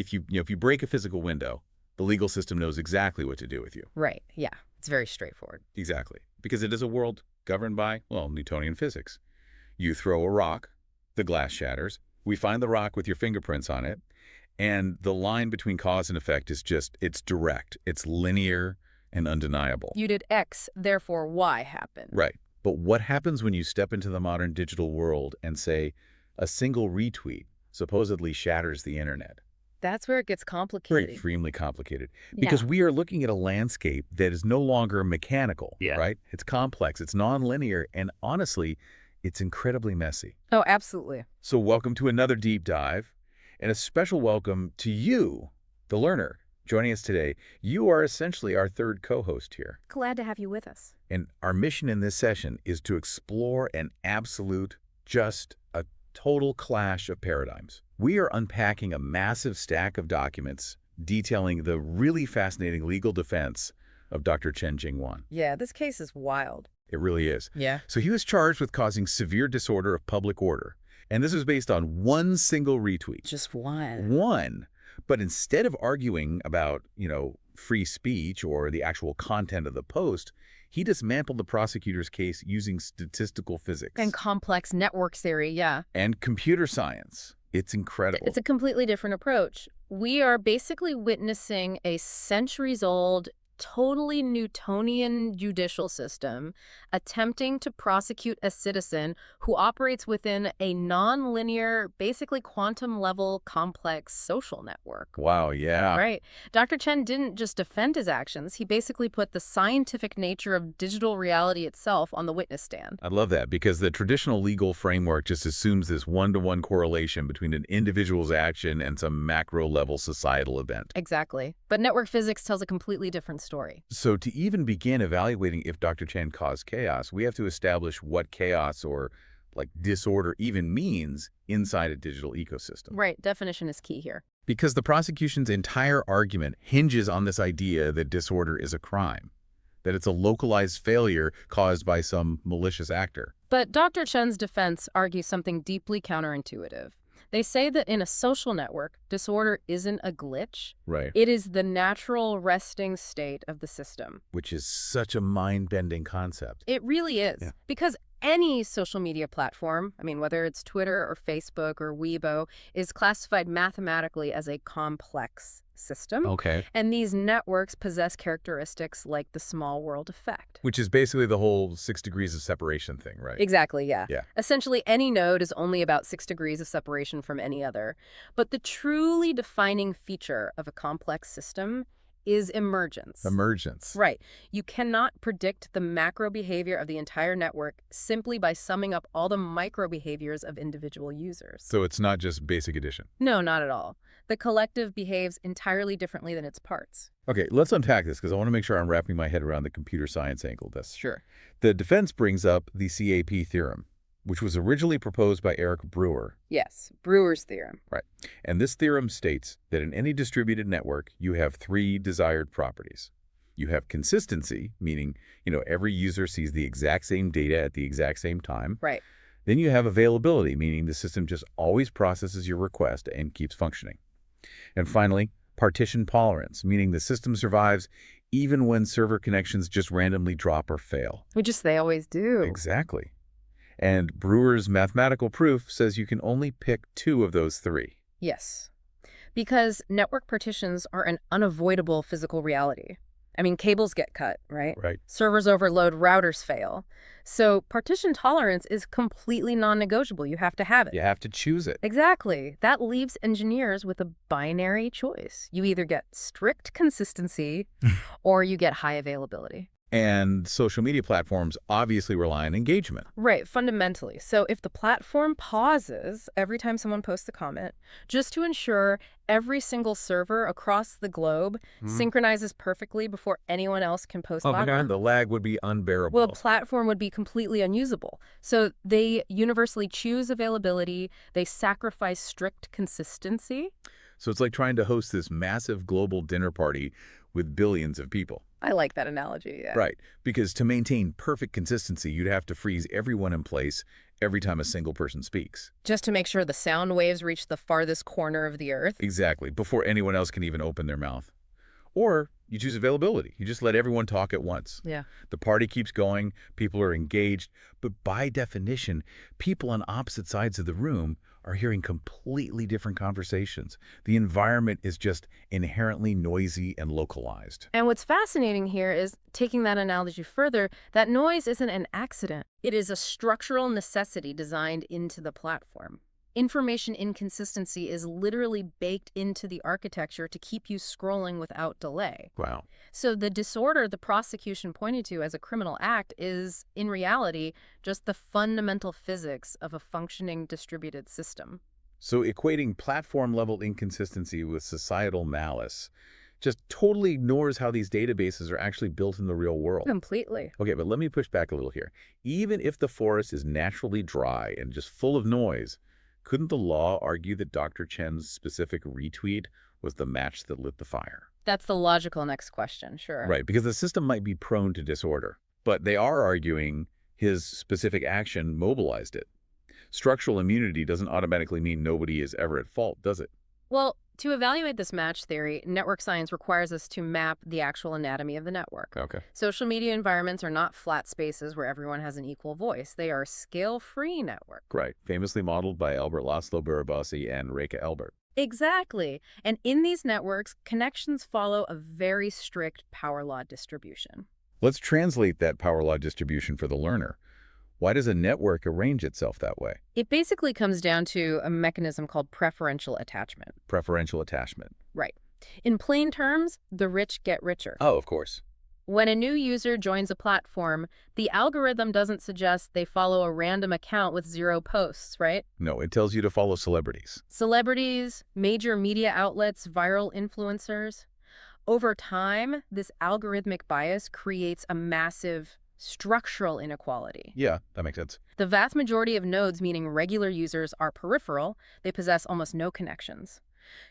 if you break a physical window, the legal system knows exactly what to do with you. Right. Yeah. It's very straightforward. Exactly. Because it is a world governed by, well, Newtonian physics. You throw a rock, the glass shatters, we find the rock with your fingerprints on it, and the line between cause and effect is it's direct, it's linear and undeniable. You did X, therefore Y happened. Right. But what happens when you step into the modern digital world and say a single retweet supposedly shatters the internet? That's where it gets complicated. Extremely complicated. Because we are looking at a landscape that is no longer mechanical, right? It's complex, it's nonlinear, and honestly, it's incredibly messy. Oh, absolutely. So welcome to another deep dive, and a special welcome to you, the learner, joining us today. You are essentially our third co-host here. Glad to have you with us. And our mission in this session is to explore an absolute, just a total clash of paradigms. We are unpacking a massive stack of documents detailing the really fascinating legal defense of Dr. Chen Jingyuan. Yeah, this case is wild. It really is. Yeah. So he was charged with causing severe disorder of public order. And this was based on one single retweet. Just one. One. But instead of arguing about, free speech or the actual content of the post, he dismantled the prosecutor's case using statistical physics. And complex network theory, yeah. And computer science. It's incredible. It's a completely different approach. We are basically witnessing a centuries-old, totally Newtonian judicial system attempting to prosecute a citizen who operates within a non-linear, basically quantum-level complex social network. Wow, yeah. Right. Dr. Chen didn't just defend his actions. He basically put the scientific nature of digital reality itself on the witness stand. I love that, because the traditional legal framework just assumes this one-to-one correlation between an individual's action and some macro-level societal event. Exactly. But network physics tells a completely different story. So to even begin evaluating if Dr. Chen caused chaos, we have to establish what chaos or disorder even means inside a digital ecosystem. Right. Definition is key here. Because the prosecution's entire argument hinges on this idea that disorder is a crime, that it's a localized failure caused by some malicious actor. But Dr. Chen's defense argues something deeply counterintuitive. They say that in a social network, disorder isn't a glitch. Right. It is the natural resting state of the system. Which is such a mind-bending concept. It really is. Yeah. Because any social media platform, whether it's Twitter or Facebook or Weibo, is classified mathematically as a complex system. Okay. And these networks possess characteristics like the small world effect. Which is basically the whole 6 degrees of separation thing, right? Exactly, yeah. Yeah. Essentially, any node is only about 6 degrees of separation from any other. But the truly defining feature of a complex system is emergence. Emergence. Right. You cannot predict the macro behavior of the entire network simply by summing up all the micro behaviors of individual users. So it's not just basic addition. No, not at all. The collective behaves entirely differently than its parts. Okay, let's unpack this because I want to make sure I'm wrapping my head around the computer science angle. Sure. The defense brings up the CAP theorem, which was originally proposed by Eric Brewer. Yes, Brewer's theorem. Right. And this theorem states that in any distributed network, you have 3 desired properties. You have consistency, meaning, every user sees the exact same data at the exact same time. Right. Then you have availability, meaning the system just always processes your request and keeps functioning. And finally, partition tolerance, meaning the system survives even when server connections just randomly drop or fail. They always do. Exactly. And Brewer's mathematical proof says you can only pick 2 of those 3. Yes. Because network partitions are an unavoidable physical reality. Cables get cut, right? Right. Servers overload, routers fail. So partition tolerance is completely non-negotiable. You have to have it. You have to choose it. Exactly. That leaves engineers with a binary choice. You either get strict consistency or you get high availability. And social media platforms obviously rely on engagement. Right, fundamentally. So if the platform pauses every time someone posts a comment, just to ensure every single server across the globe synchronizes perfectly before anyone else can post Oh back. my God, the lag would be unbearable. Well, a platform would be completely unusable. So they universally choose availability. They sacrifice strict consistency. So it's like trying to host this massive global dinner party with billions of people. I like that analogy, yeah. Right, because to maintain perfect consistency, you'd have to freeze everyone in place every time a single person speaks. Just to make sure the sound waves reach the farthest corner of the Earth? Exactly, before anyone else can even open their mouth. Or you choose availability. You just let everyone talk at once. Yeah. The party keeps going, people are engaged, but by definition, people on opposite sides of the room are hearing completely different conversations. The environment is just inherently noisy and localized. And what's fascinating here is, taking that analogy further, that noise isn't an accident. It is a structural necessity designed into the platform. Information inconsistency is literally baked into the architecture to keep you scrolling without delay. Wow. So the disorder the prosecution pointed to as a criminal act is, in reality, just the fundamental physics of a functioning distributed system. So equating platform-level inconsistency with societal malice just totally ignores how these databases are actually built in the real world. Completely. Okay, but let me push back a little here. Even if the forest is naturally dry and just full of noise, couldn't the law argue that Dr. Chen's specific retweet was the match that lit the fire? That's the logical next question, sure. Right, because the system might be prone to disorder, but they are arguing his specific action mobilized it. Structural immunity doesn't automatically mean nobody is ever at fault, does it? Well, to evaluate this match theory, network science requires us to map the actual anatomy of the network. Okay. Social media environments are not flat spaces where everyone has an equal voice. They are scale-free networks. Right, famously modeled by Albert Laszlo Barabasi and Reka Elbert. Exactly. And in these networks, connections follow a very strict power law distribution. Let's translate that power law distribution for the learner. Why does a network arrange itself that way? It basically comes down to a mechanism called preferential attachment. Preferential attachment. Right. In plain terms, the rich get richer. Oh, of course. When a new user joins a platform, the algorithm doesn't suggest they follow a random account with 0 posts, right? No, it tells you to follow celebrities. Celebrities, major media outlets, viral influencers. Over time, this algorithmic bias creates a massive structural inequality. Yeah, that makes sense. The vast majority of nodes, meaning regular users, are peripheral. They possess almost no connections.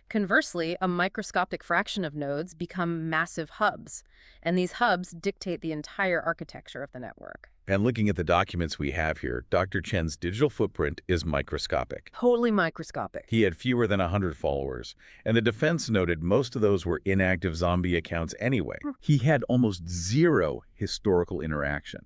Conversely, a microscopic fraction of nodes become massive hubs, and these hubs dictate the entire architecture of the network. And looking at the documents we have here, Dr. Chen's digital footprint is microscopic. Totally microscopic. He had fewer than 100 followers, and the defense noted most of those were inactive zombie accounts anyway. He had almost 0 historical interaction.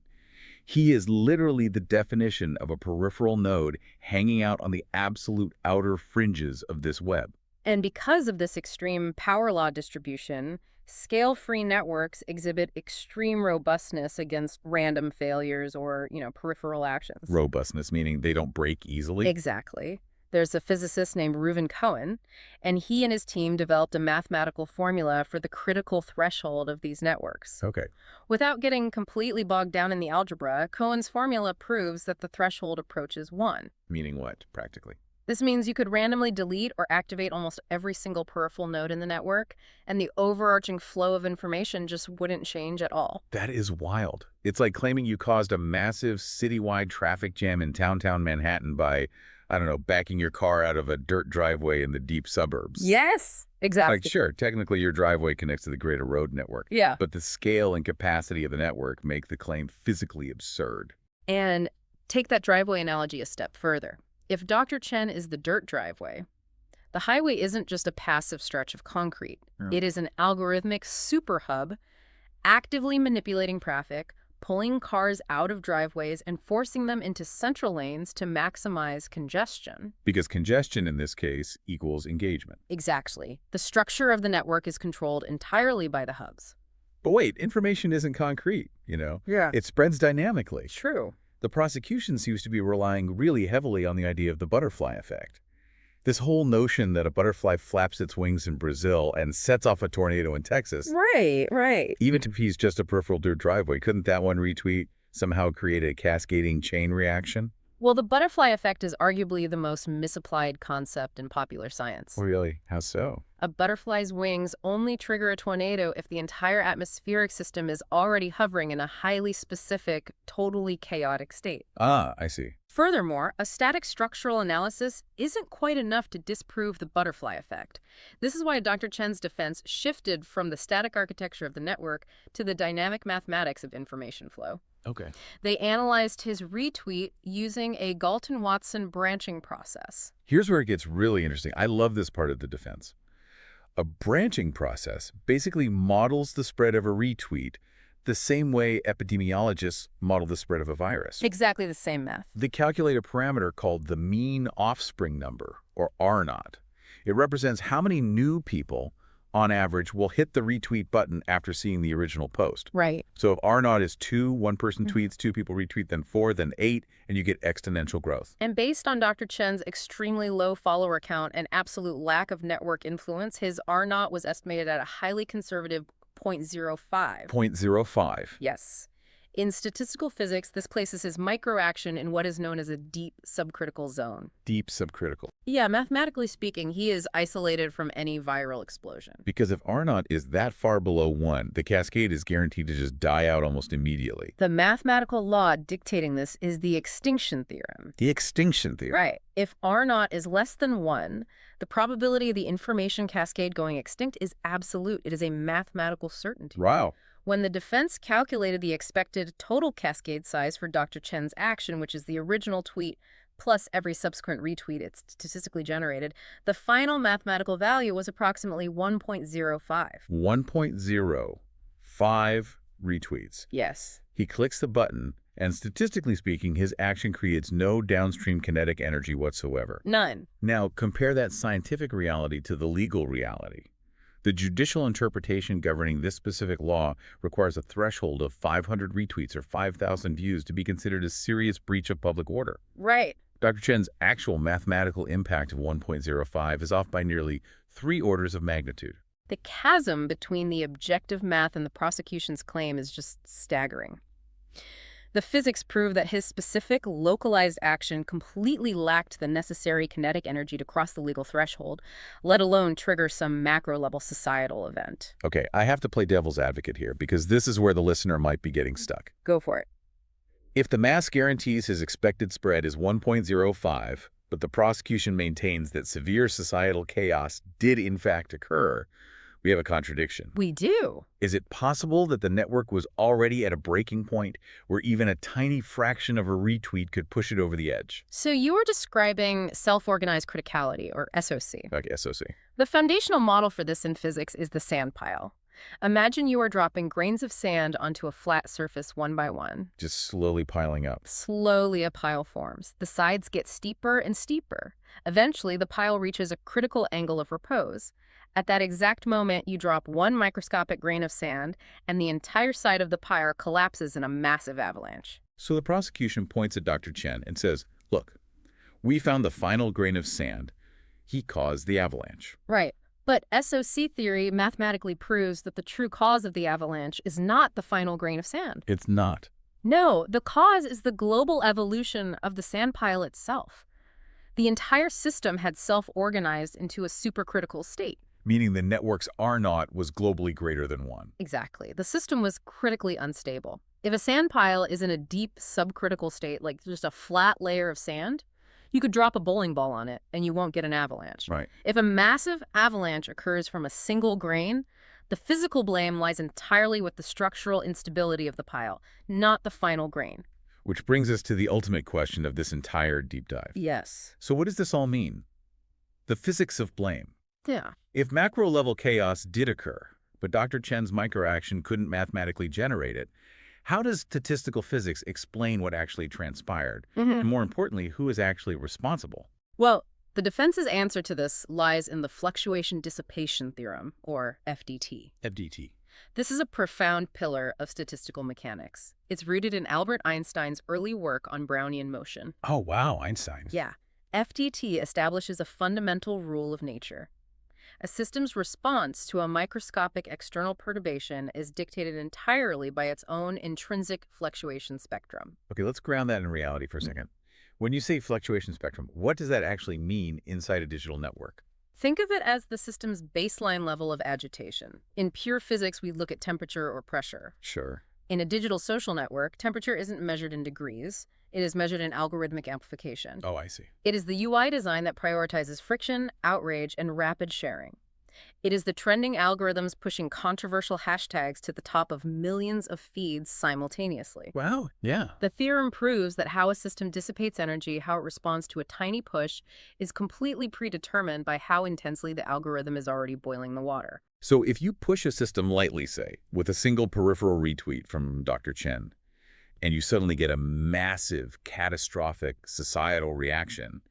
He is literally the definition of a peripheral node hanging out on the absolute outer fringes of this web. And because of this extreme power law distribution, scale-free networks exhibit extreme robustness against random failures or, peripheral actions. Robustness, meaning they don't break easily? Exactly. There's a physicist named Reuven Cohen, and he and his team developed a mathematical formula for the critical threshold of these networks. Okay. Without getting completely bogged down in the algebra, Cohen's formula proves that the threshold approaches 1. Meaning what, practically? This means you could randomly delete or activate almost every single peripheral node in the network, and the overarching flow of information just wouldn't change at all. That is wild. It's like claiming you caused a massive citywide traffic jam in downtown Manhattan by, I don't know, backing your car out of a dirt driveway in the deep suburbs. Yes, exactly. Like, sure, technically your driveway connects to the greater road network. Yeah. But the scale and capacity of the network make the claim physically absurd. And take that driveway analogy a step further. If Dr. Chen is the dirt driveway, the highway isn't just a passive stretch of concrete. It is an algorithmic super hub actively manipulating traffic, pulling cars out of driveways and forcing them into central lanes to maximize congestion. Because congestion in this case equals engagement. Exactly. The structure of the network is controlled entirely by the hubs. But wait, information isn't concrete, Yeah. It spreads dynamically. True. The prosecution seems to be relying really heavily on the idea of the butterfly effect. This whole notion that a butterfly flaps its wings in Brazil and sets off a tornado in Texas. Right. Even if he's just a peripheral dirt driveway, couldn't that one retweet somehow create a cascading chain reaction? Well, the butterfly effect is arguably the most misapplied concept in popular science. Really? How so? A butterfly's wings only trigger a tornado if the entire atmospheric system is already hovering in a highly specific, totally chaotic state. Ah, I see. Furthermore, a static structural analysis isn't quite enough to disprove the butterfly effect. This is why Dr. Chen's defense shifted from the static architecture of the network to the dynamic mathematics of information flow. Okay. They analyzed his retweet using a Galton-Watson branching process. Here's where it gets really interesting. I love this part of the defense. A branching process basically models the spread of a retweet the same way epidemiologists model the spread of a virus. Exactly the same math. They calculate a parameter called the mean offspring number, or R naught. It represents how many new people, on average, will hit the retweet button after seeing the original post. Right. So if R naught is 2, one person tweets, 2 people retweet, then 4, then 8, and you get exponential growth. And based on Dr. Chen's extremely low follower count and absolute lack of network influence, his R naught was estimated at a highly conservative 0.05. 0.05. Yes. In statistical physics, this places his microaction in what is known as a deep subcritical zone. Deep subcritical. Yeah, mathematically speaking, he is isolated from any viral explosion. Because if R naught is that far below 1, the cascade is guaranteed to just die out almost immediately. The mathematical law dictating this is the extinction theorem. The extinction theorem. Right. If R naught is less than 1, the probability of the information cascade going extinct is absolute. It is a mathematical certainty. Wow. When the defense calculated the expected total cascade size for Dr. Chen's action, which is the original tweet plus every subsequent retweet it's statistically generated, the final mathematical value was approximately 1.05. 1.05 retweets. Yes. He clicks the button, and statistically speaking, his action creates no downstream kinetic energy whatsoever. None. Now, compare that scientific reality to the legal reality. The judicial interpretation governing this specific law requires a threshold of 500 retweets or 5,000 views to be considered a serious breach of public order. Right. Dr. Chen's actual mathematical impact of 1.05 is off by nearly 3 orders of magnitude. The chasm between the objective math and the prosecution's claim is just staggering. The physics prove that his specific, localized action completely lacked the necessary kinetic energy to cross the legal threshold, let alone trigger some macro-level societal event. Okay, I have to play devil's advocate here because this is where the listener might be getting stuck. Go for it. If the math guarantees his expected spread is 1.05, but the prosecution maintains that severe societal chaos did in fact occur, we have a contradiction. We do. Is it possible that the network was already at a breaking point where even a tiny fraction of a retweet could push it over the edge? So you are describing self-organized criticality, or SOC. Like SOC. The foundational model for this in physics is the sand pile. Imagine you are dropping grains of sand onto a flat surface one by one. Just slowly piling up. Slowly a pile forms. The sides get steeper and steeper. Eventually, the pile reaches a critical angle of repose. At that exact moment, you drop one microscopic grain of sand, and the entire side of the pile collapses in a massive avalanche. So the prosecution points at Dr. Chen and says, look, we found the final grain of sand. He caused the avalanche. Right. But SOC theory mathematically proves that the true cause of the avalanche is not the final grain of sand. It's not. No, the cause is the global evolution of the sand pile itself. The entire system had self-organized into a supercritical state. Meaning the network's R naught was globally greater than 1. Exactly. The system was critically unstable. If a sand pile is in a deep subcritical state, like just a flat layer of sand, you could drop a bowling ball on it and you won't get an avalanche. Right. If a massive avalanche occurs from a single grain, the physical blame lies entirely with the structural instability of the pile, not the final grain. Which brings us to the ultimate question of this entire deep dive. Yes. So what does this all mean? The physics of blame. Yeah. If macro-level chaos did occur, but Dr. Chen's microaction couldn't mathematically generate it, how does statistical physics explain what actually transpired? And more importantly, who is actually responsible? Well, the defense's answer to this lies in the Fluctuation-Dissipation theorem, or FDT. FDT. This is a profound pillar of statistical mechanics. It's rooted in Albert Einstein's early work on Brownian motion. Oh, wow, Einstein. Yeah. FDT establishes a fundamental rule of nature. A system's response to a microscopic external perturbation is dictated entirely by its own intrinsic fluctuation spectrum. Okay, let's ground that in reality for a second. When you say fluctuation spectrum, what does that actually mean inside a digital network? Think of it as the system's baseline level of agitation. In pure physics, we look at temperature or pressure. Sure. In a digital social network, temperature isn't measured in degrees. It is measured in algorithmic amplification. Oh, I see. It is the UI design that prioritizes friction, outrage, and rapid sharing. It is the trending algorithms pushing controversial hashtags to the top of millions of feeds simultaneously. Wow, yeah. The theorem proves that how a system dissipates energy, how it responds to a tiny push, is completely predetermined by how intensely the algorithm is already boiling the water. So if you push a system lightly, say, with a single peripheral retweet from Dr. Chen, and you suddenly get a massive, catastrophic societal reaction,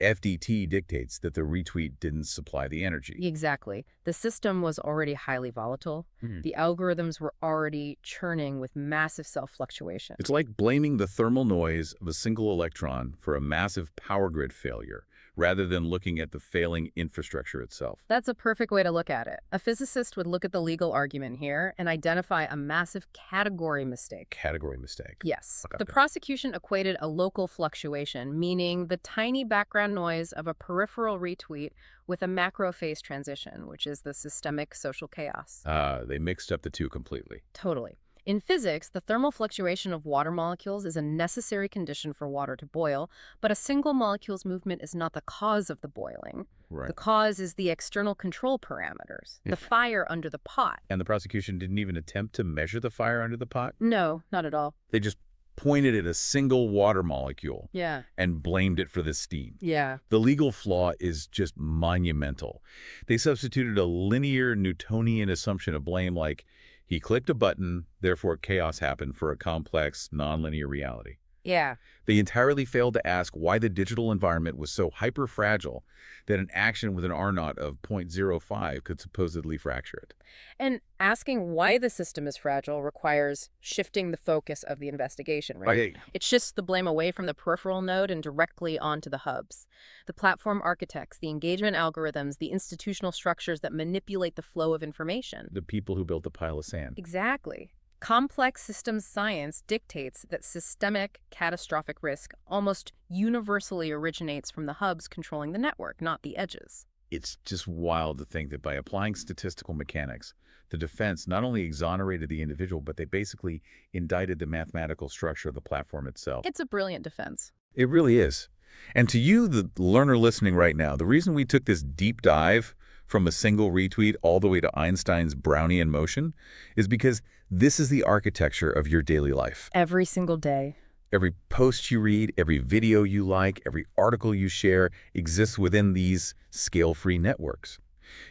FDT dictates that the retweet didn't supply the energy. Exactly. The system was already highly volatile. The algorithms were already churning with massive self-fluctuation. It's like blaming the thermal noise of a single electron for a massive power grid failure, rather than looking at the failing infrastructure itself. That's a perfect way to look at it. A physicist would look at the legal argument here and identify a massive category mistake. Category mistake. Yes. Okay. The prosecution equated a local fluctuation, meaning the tiny background noise of a peripheral retweet, with a macro phase transition, which is the systemic social chaos. They mixed up the two completely. Totally. In physics, the thermal fluctuation of water molecules is a necessary condition for water to boil, but a single molecule's movement is not the cause of the boiling. Right. The cause is the external control parameters, the fire under the pot. And the prosecution didn't even attempt to measure the fire under the pot? No, not at all. They just pointed at a single water molecule Yeah. and blamed it for the steam. Yeah. The legal flaw is just monumental. They substituted a linear Newtonian assumption of blame, like he clicked a button, therefore chaos happened, for a complex, nonlinear reality. Yeah. They entirely failed to ask why the digital environment was so hyper-fragile that an action with an R0 of 0.05 could supposedly fracture it. And asking why the system is fragile requires shifting the focus of the investigation, right? Okay. It shifts the blame away from the peripheral node and directly onto the hubs. The platform architects, the engagement algorithms, the institutional structures that manipulate the flow of information. The people who built the pile of sand. Exactly. Complex systems science dictates that systemic catastrophic risk almost universally originates from the hubs controlling the network, not the edges. It's just wild to think that by applying statistical mechanics, the defense not only exonerated the individual, but they basically indicted the mathematical structure of the platform itself. It's a brilliant defense. It really is. And to you, the learner listening right now, the reason we took this deep dive from a single retweet all the way to Einstein's Brownian motion is because this is the architecture of your daily life. Every single day. Every post you read, every video you like, every article you share exists within these scale-free networks.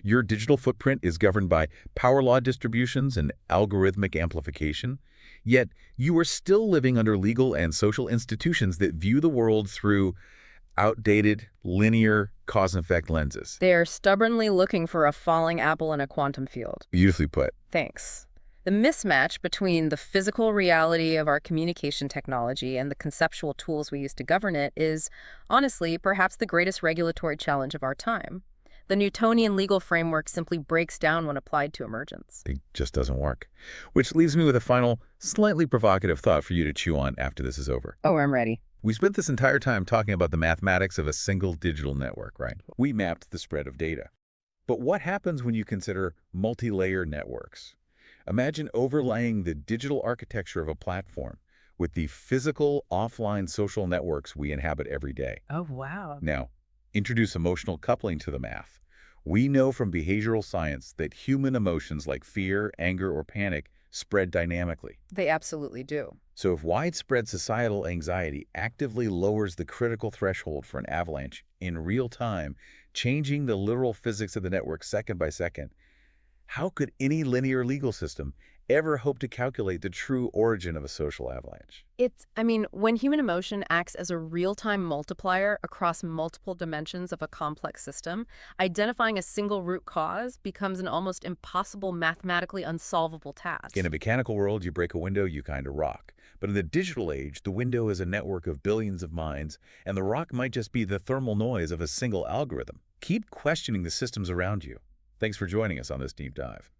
Your digital footprint is governed by power law distributions and algorithmic amplification, yet you are still living under legal and social institutions that view the world through outdated, linear, cause-and-effect lenses. They are stubbornly looking for a falling apple in a quantum field. Beautifully put. Thanks. The mismatch between the physical reality of our communication technology and the conceptual tools we use to govern it is, honestly, perhaps the greatest regulatory challenge of our time. The Newtonian legal framework simply breaks down when applied to emergence. It just doesn't work. Which leaves me with a final, slightly provocative thought for you to chew on after this is over. Oh, I'm ready. We spent this entire time talking about the mathematics of a single digital network, right? We mapped the spread of data. But what happens when you consider multi-layer networks? Imagine overlaying the digital architecture of a platform with the physical offline social networks we inhabit every day. Oh, wow. Now, introduce emotional coupling to the math. We know from behavioral science that human emotions like fear, anger, or panic spread dynamically. They absolutely do. So if widespread societal anxiety actively lowers the critical threshold for an avalanche in real time, changing the literal physics of the network second by second, how could any linear legal system ever hope to calculate the true origin of a social avalanche? When human emotion acts as a real-time multiplier across multiple dimensions of a complex system, identifying a single root cause becomes an almost impossible, mathematically unsolvable task. In a mechanical world, you break a window, you kind of rock. But in the digital age, the window is a network of billions of minds, and the rock might just be the thermal noise of a single algorithm. Keep questioning the systems around you. Thanks for joining us on this deep dive.